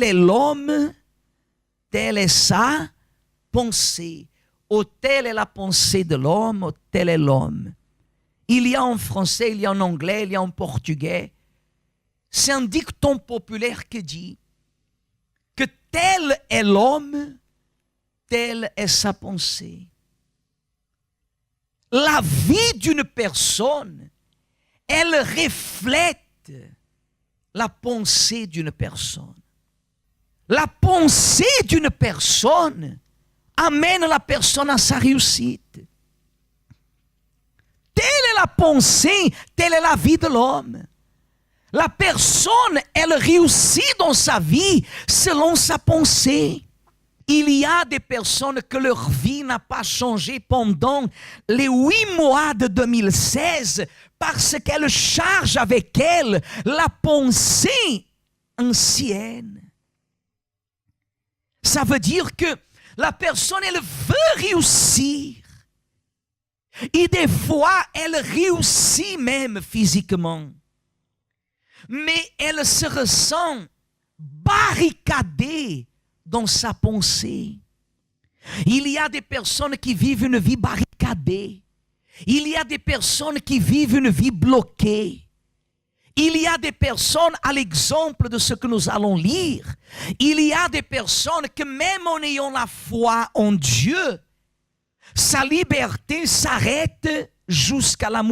tel est l'homme, telle est sa pensée. Ou telle est la pensée de l'homme, ou tel est l'homme. Il y a en français, il y a en anglais, il y a en portugais. C'est un dicton populaire qui dit que tel est l'homme, telle est sa pensée. La vie d'une personne, elle reflète la pensée d'une personne. La pensée d'une personne amène la personne à sa réussite. Telle est la pensée, telle est la vie de l'homme. La personne, elle réussit dans sa vie selon sa pensée. Il y a des personnes que leur vie n'a pas changé pendant les 8 mois de 2016 parce qu'elles chargent avec elles la pensée ancienne. Ça veut dire que la personne, elle veut réussir. Et des fois, elle réussit même physiquement. Mais elle se ressent barricadée dans sa pensée. Il y a des personnes qui vivent une vie barricadée. Il y a des personnes qui vivent une vie bloquée. Il y a des personnes, à l'exemple de ce que nous allons lire, il y a des personnes que même en ayant la foi en Dieu, sa liberté s'arrête jusqu'à la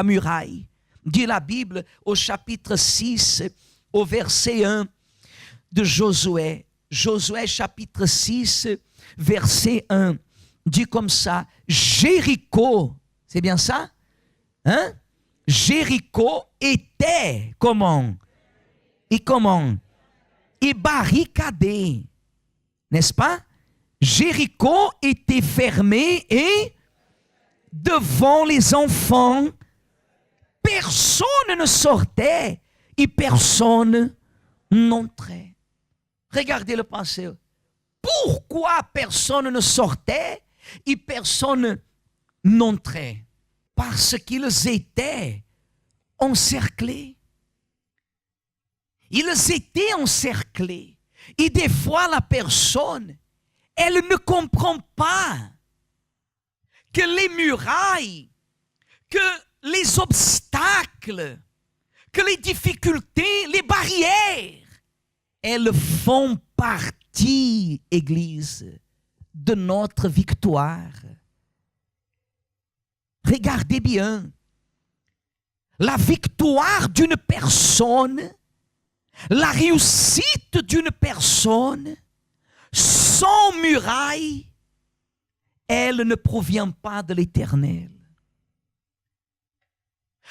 muraille. Dit la Bible au chapitre 6, au verset 1 de Josué. Josué chapitre 6, verset 1, dit comme ça, Jéricho, c'est bien ça? Hein? Jéricho était comment? Et barricadé, n'est-ce pas? Jéricho était fermé et devant les enfants, personne ne sortait et personne n'entrait. Regardez le pensée. Pourquoi personne ne sortait et personne n'entrait? Parce qu'ils étaient encerclés. Ils étaient encerclés. Et des fois, la personne, elle ne comprend pas que les murailles, que les obstacles, que les difficultés, les barrières, elles font partie, Église, de notre victoire. Regardez bien, la victoire d'une personne, la réussite d'une personne, sans muraille, elle ne provient pas de l'Éternel.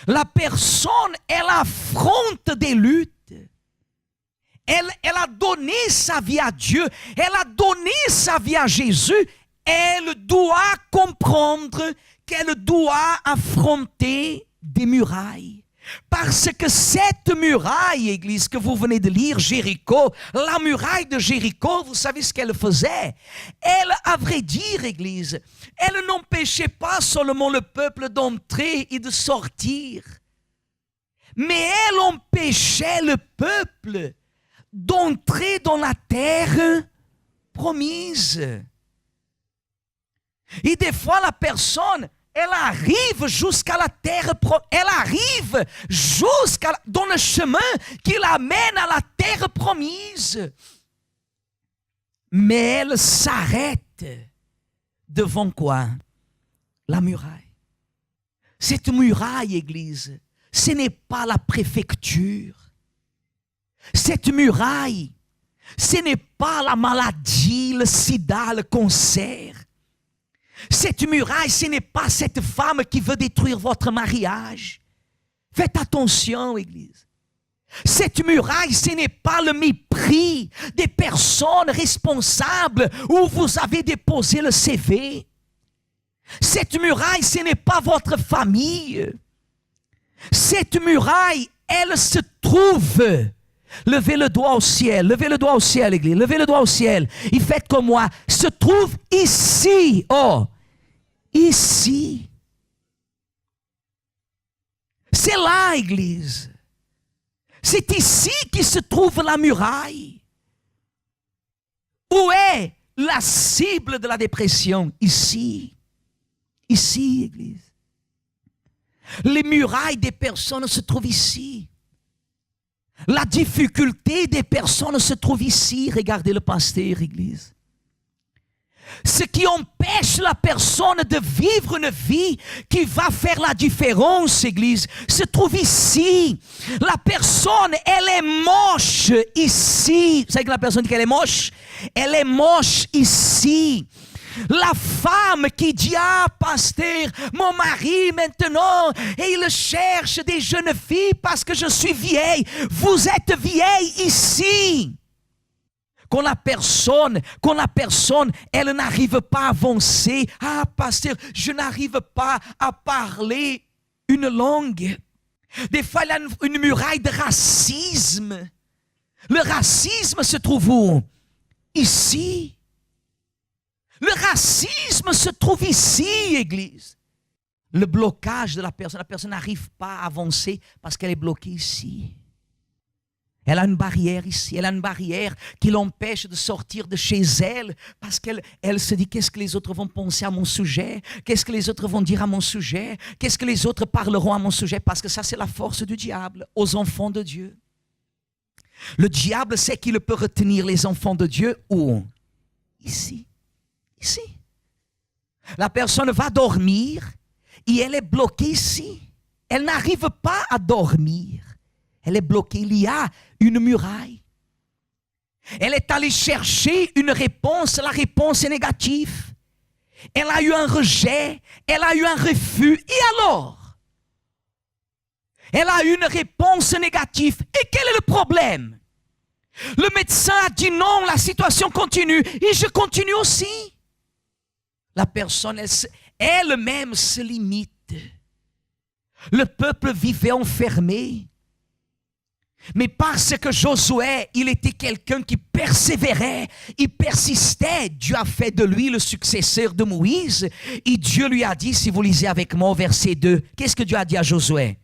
La personne, elle affronte des luttes. Elle a donné sa vie à Dieu. Elle a donné sa vie à Jésus. Elle doit comprendre qu'elle doit affronter des murailles. Parce que cette muraille, Église, que vous venez de lire, Jéricho, la muraille de Jéricho, vous savez ce qu'elle faisait? Elle, à vrai dire, Église, elle n'empêchait pas seulement le peuple d'entrer et de sortir, mais elle empêchait le peuple d'entrer dans la terre promise. Et des fois, la personne, elle arrive jusqu'à la terre, elle arrive dans le chemin qui l'amène à la terre promise. Mais elle s'arrête devant quoi? La muraille. Cette muraille, Église, ce n'est pas la préfecture. Cette muraille, ce n'est pas la maladie, le sida, le cancer. Cette muraille, ce n'est pas cette femme qui veut détruire votre mariage. Faites attention, Église. Cette muraille, ce n'est pas le mépris des personnes responsables où vous avez déposé le CV. Cette muraille, ce n'est pas votre famille. Cette muraille, elle se trouve. Levez le doigt au ciel, Église, levez le doigt au ciel. Et faites comme moi, se trouve ici, ici. C'est là, Église. C'est ici qui se trouve la muraille. Où est la cible de la dépression? Ici. Ici, Église. Les murailles des personnes se trouvent ici. La difficulté des personnes se trouve ici. Regardez le pasteur, Église. Ce qui empêche la personne de vivre une vie qui va faire la différence, Église, se trouve ici. La personne, elle est moche ici. Vous savez que la personne dit qu'elle est moche? Elle est moche ici. La femme qui dit, ah, pasteur, mon mari maintenant, et il cherche des jeunes filles parce que je suis vieille. Vous êtes vieille ici. Quand la personne, elle n'arrive pas à avancer. Ah, pasteur, je n'arrive pas à parler une langue. Des fois, il y a une muraille de racisme. Le racisme se trouve où? Ici. Le racisme se trouve ici, Église. Le blocage de la personne n'arrive pas à avancer parce qu'elle est bloquée ici. Elle a une barrière ici, elle a une barrière qui l'empêche de sortir de chez elle parce qu'elle se dit, qu'est-ce que les autres vont penser à mon sujet? Qu'est-ce que les autres vont dire à mon sujet? Qu'est-ce que les autres parleront à mon sujet? Parce que ça, c'est la force du diable aux enfants de Dieu. Le diable sait qu'il peut retenir les enfants de Dieu où? Ici. Ici. La personne va dormir et elle est bloquée ici. Elle n'arrive pas à dormir. Elle est bloquée. Il y a une muraille. Elle est allée chercher une réponse. La réponse est négative. Elle a eu un rejet. Elle a eu un refus. Et alors? Elle a eu une réponse négative. Et quel est le problème? Le médecin a dit non, la situation continue. Et je continue aussi. La personne, elle-même se limite. Le peuple vivait enfermé. Mais parce que Josué, il était quelqu'un qui persévérait, il persistait, Dieu a fait de lui le successeur de Moïse. Et Dieu lui a dit, si vous lisez avec moi au verset 2, qu'est-ce que Dieu a dit à Josué?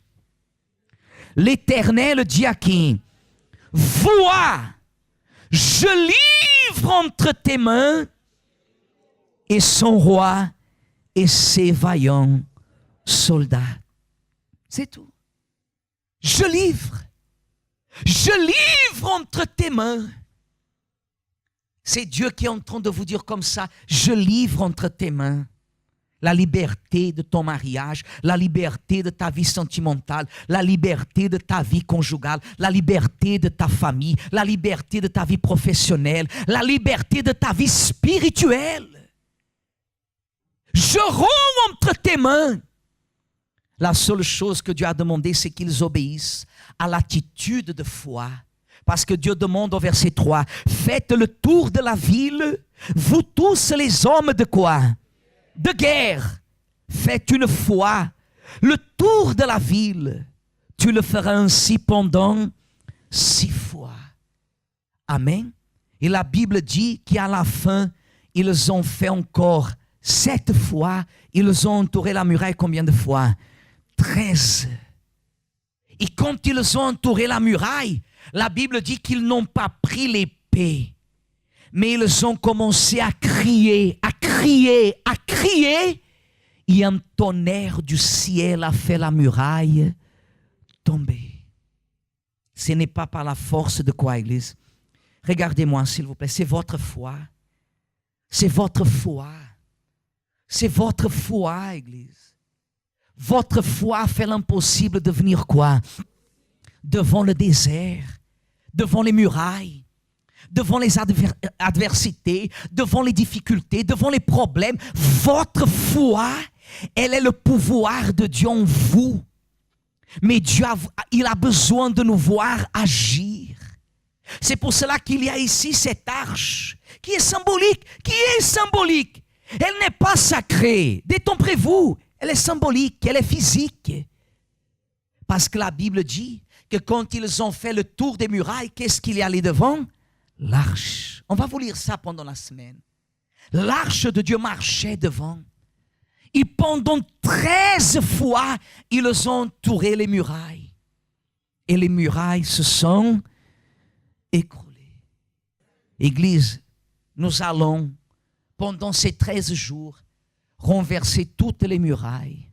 L'Éternel dit à qui? Vois, je livre entre tes mains et son roi et ses vaillants soldats. C'est tout. Je livre entre tes mains. C'est Dieu qui est en train de vous dire comme ça, je livre entre tes mains la liberté de ton mariage, la liberté de ta vie sentimentale, la liberté de ta vie conjugale, la liberté de ta famille, la liberté de ta vie professionnelle, la liberté de ta vie spirituelle. Je romps entre tes mains. La seule chose que Dieu a demandé, c'est qu'ils obéissent à l'attitude de foi. Parce que Dieu demande au verset 3, faites le tour de la ville, vous tous les hommes de quoi? De guerre. Faites une fois le tour de la ville. Tu le feras ainsi pendant 6 fois. Amen. Et la Bible dit qu'à la fin, ils ont fait encore 7 fois. Ils ont entouré la muraille combien de fois? 13. Et quand ils ont entouré la muraille, la Bible dit qu'ils n'ont pas pris l'épée, mais ils ont commencé à crier, à crier, à crier. Et un tonnerre du ciel a fait la muraille tomber. Ce n'est pas par la force de quoi, Église? Regardez-moi, s'il vous plaît, c'est votre foi. C'est votre foi. C'est votre foi, Église. Votre foi fait l'impossible de venir quoi? Devant le désert, devant les murailles, devant les adversités, devant les difficultés, devant les problèmes. Votre foi, elle est le pouvoir de Dieu en vous. Mais Dieu, il a besoin de nous voir agir. C'est pour cela qu'il y a ici cette arche qui est symbolique. Elle n'est pas sacrée. Détromperez-vous. Elle est symbolique, elle est physique. Parce que la Bible dit que quand ils ont fait le tour des murailles, qu'est-ce qu'il y a allé devant? L'arche. On va vous lire ça pendant la semaine. L'arche de Dieu marchait devant. Et pendant 13 fois, ils ont entouré les murailles. Et les murailles se sont écroulées. Église, nous allons, pendant ces 13 jours, renverser toutes les murailles.